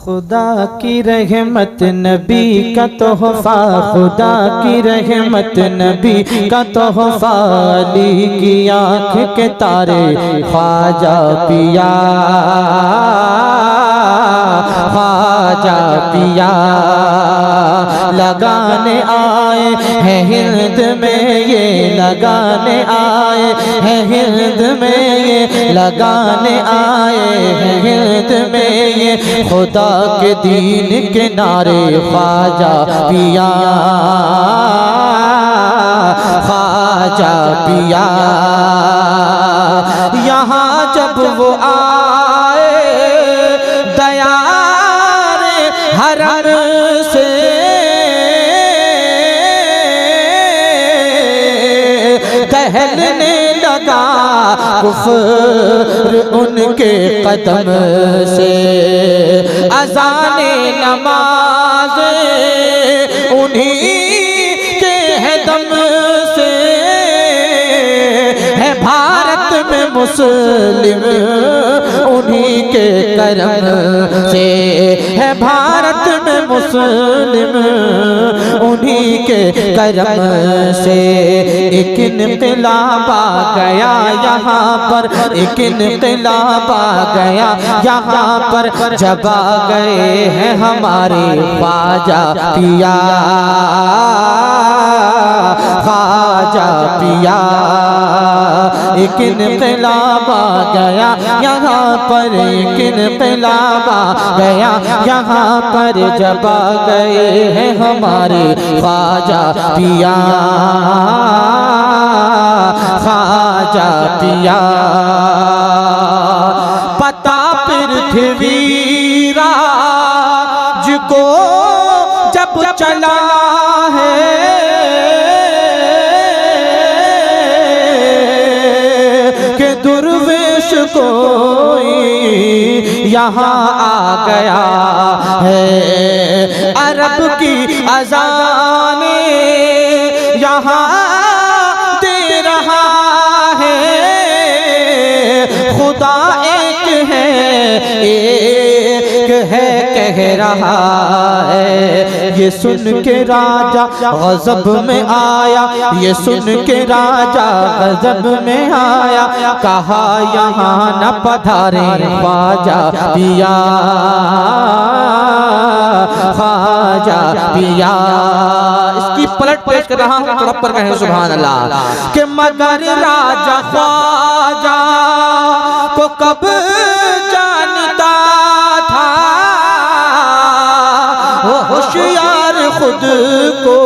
खुदा की रहमत नबी का तोहफा, खुदा की रहमत नबी का तोहफा, अली की आँख के तारे ख्वाजा पिया, ख्वाजा पिया लगाने आए हैं हिंद में, ये लगाने आए हैं हिंद में, ये लगाने आए हैं हिंद में, ये खुदा के दीन के नारे ख्वाजा पिया, ख्वाजा पिया। यहाँ जब वो आए दयार हरम से, टहलने लगा कुफ्र उनके कदम से, अज़ाने नमाज़ उन्हीं के दम से, है भारत में मुस्लिम उन्हीं के करम से, है भारत में मुस्लिम उन्हीं के करम से। एक इनक़िलाब आ गया यहाँ पर, एक इनक़िलाब आ गया यहाँ पर, जब आ गए हैं हमारे ख्वाजा पिया, ख्वाजा पिया। एक इनक़िलाब आ गया यहाँ पर, एक इनक़िलाब आ गया यहाँ पर, जब आ गए हैं हमारे ख्वाजा पिया, ख्वाजा पिया। पता पृथ्वीराज को जब चला है, कि दुर्वेश कोई यहाँ आ गया है, अरब की अज़ाने यहाँ दे रहा है, खुदा एक है, एक है कह रहा है। ये सुन के राजा गज़ब में आया, ये सुन के राजा गज़ब में आया, कहा यहाँ न पधारे ख्वाजा पिया, ख्वाजा पिया। इसकी पलट पेश कर रहा हूँ, थोड़ा पर कहें सुभान अल्लाह। कि मगर राजा ख्वाजा को कब जानता था, वो होशियार खुद को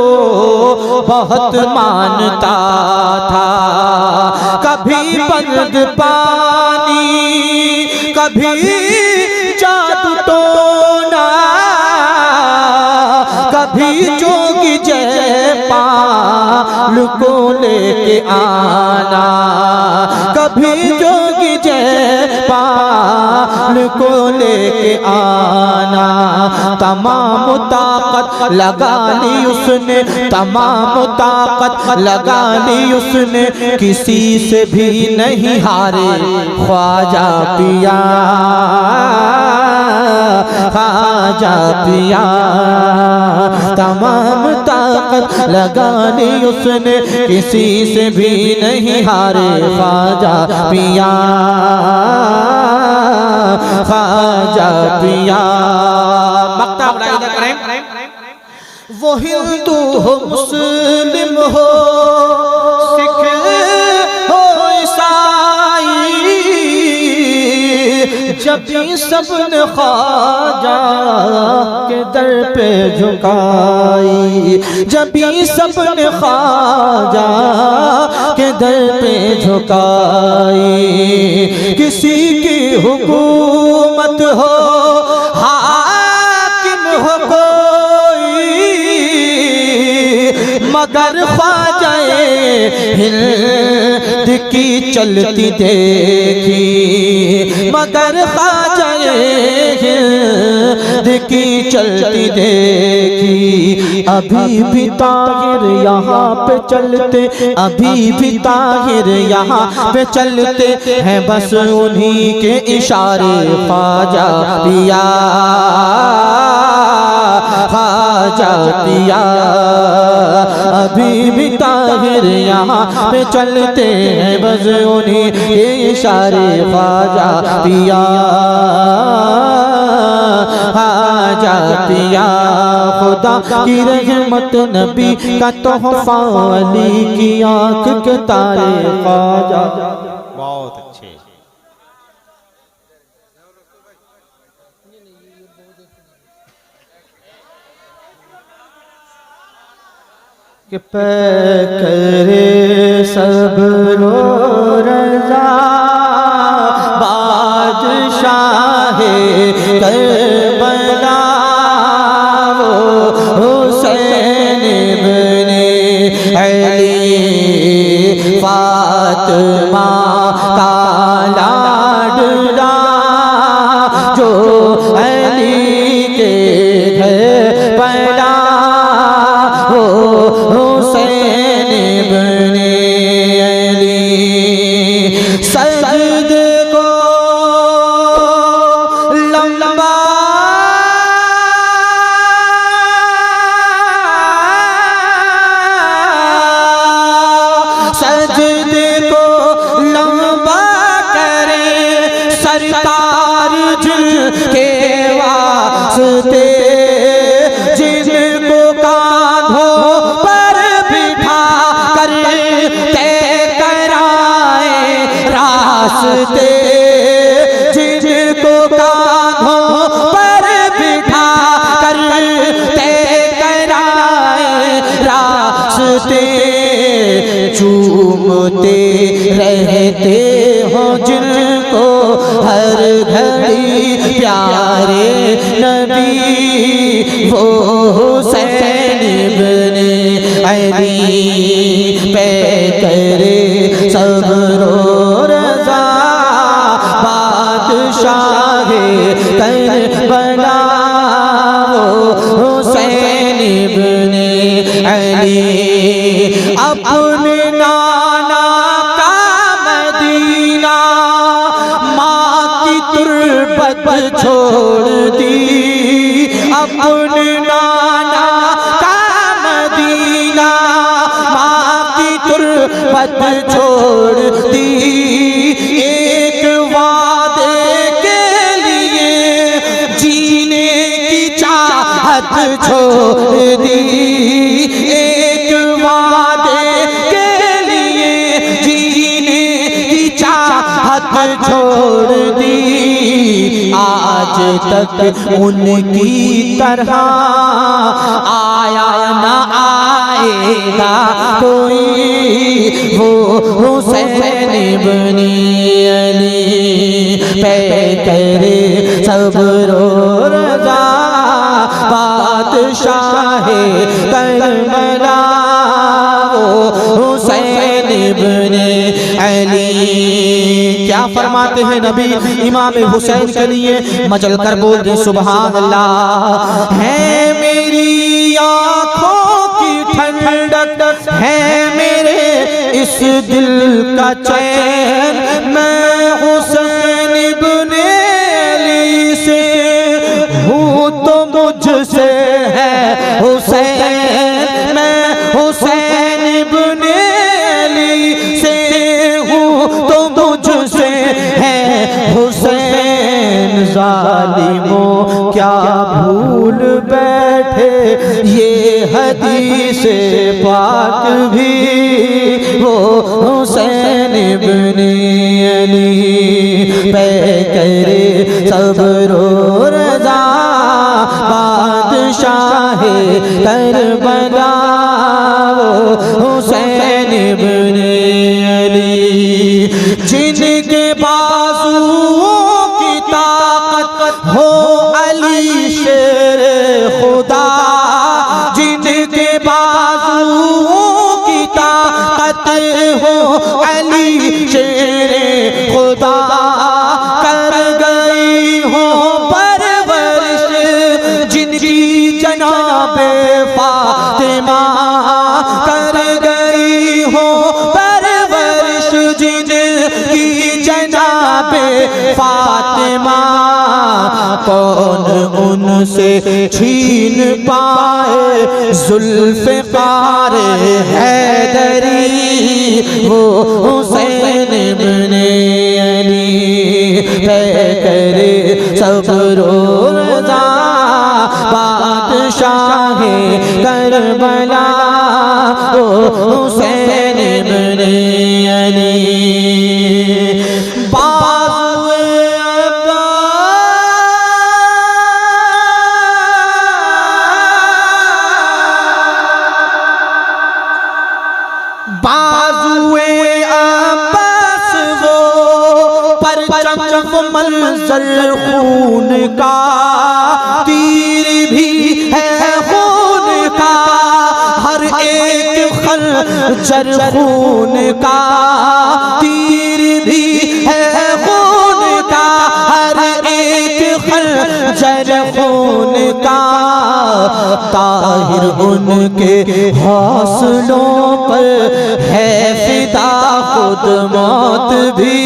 बहुत मानता था, कभी बंद पानी कभी जादू टोना, कभी जोगी जयपाल को लेके आना, कभी जोगी जयपाल को लेके आना। तमाम ताकत लगा ली उसने, तमाम ताकत लगा ली उसने, किसी से भी नहीं हारे ख्वाजा पिया, ख्वाजा पिया। तमाम ताकत लगा ली उसने, किसी से भी नहीं हारे ख्वाजा पिया, ख्वाजा पिया। मक्ता इधर करें। वो हिंदू हो मुस्लिम हो सिख हो ईसाई, जब भी सबने ख्वाजा के दर पे झुकाई, जब भी सबने ख्वाजा के दर पे झुकाई, किसी की हुकूमत हो हाकिम हो कोई, मगर ख्वाजाए हिंद की चलती देखी, मगर ख्वाजाए हिंद की चलती देखी। अभी भी ताहिर यहाँ पे चलते, अभी भी ताहिर यहाँ पे चलते हैं, बस उन्हीं के इशारे ख्वाजा पिया, खाजा पिया अभी भी ताहिर यहाँ पे चलते हैं बस उन्हीं के इशारे ख्वाजा पिया खाजा पिया खुदा की रहमत नबी का तोहफा अली की आँख के तारे ख्वाजा। बहुत अच्छे। कि करे सब रो रज़ा बादशाहे करबला वो हुसैन इब्ने अली फातिमा का लाडला जो अली के घर पैदा हो हुसैन इब्ने अली। सजद को लंबा सजद को लंबा करे सरकार जिनके वास्ते जिनको कांधों पर बिठा कर तय कराए रास्ते जिनको कांधों पर बिठा कर तय कराए रास्ते चूमते रहते हो जिनको हर घड़ी प्यारे नबी वो हुसैन इब्ने अली पे करे सब्र रज़ा बादशाहे करबला वो हुसैन इब्ने अली। अपने नाना का मदीना माँ की तुरबत छोड़ दी अपने नाना का मदीना माँ की तुरबत छोड़ दी एक वादे के लिए जीने की चाहत छोड़ दी एक वादे के लिए जीने की चाहत छोड़ दी। आज तक उनकी तरह आया न आएगा कोई वो हुसैन इब्ने अली पे करे सब्र रज़ा बादशाहे करबला वो हुसैन इब्ने अली। क्या फरमाते हैं नबी इमाम हुसैन के लिए मचल कर बोल दे सुभान अल्लाह। है मेरी आँखों की ठंडक है मेरे इस दिल का चैन मैं हुसैन इब्ने अली से हूँ तो मुझसे है हुसैन मैं हुसैन इब्ने अली से हूँ तो मुझसे है हुसैन। जालिमों क्या भूल बैठे ये हदीस पाक भी वो हुसैन इब्ने अली पे करे सब्र रज़ा बादशाहे करबला वो हुसैन इब्ने अली। जिनके बाजुओं की ताकत हो अली शेर खुदा जिनके बाजुओं की ताकत हो अली शेर खुदा कर गई हो परवरिश जिनकी जनाबे फातिमा कर गई कौन उनसे छीन पाए जुल्फ़िकार हैदरी वो हुसैन इब्ने अली पे करे सब्र रज़ा बादशाह करबला वो हुसैन इब्ने अली बाजुए अब्बास वो परचम मंजर खून का तीर भी है खून का हर एक खंजर खून का तीर भी है खून का हर एक खंजर खून का ताहिर उनके हौसलों पर है फिदा खुद मौत भी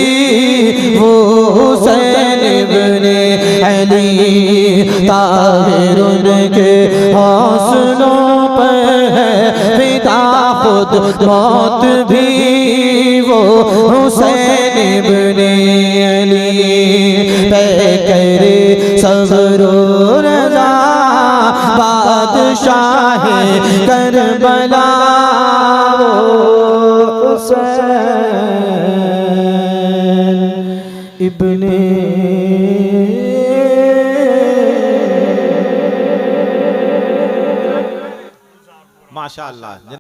वो हुसैन इब्ने अली ताहिर उनके हौसलों पर है फिदा खुद मौत भी वो हुसैन इब्ने अली पे करे सब्र रज़ा बादशाह करबला हुसैन इब्ने माशाअल्लाह।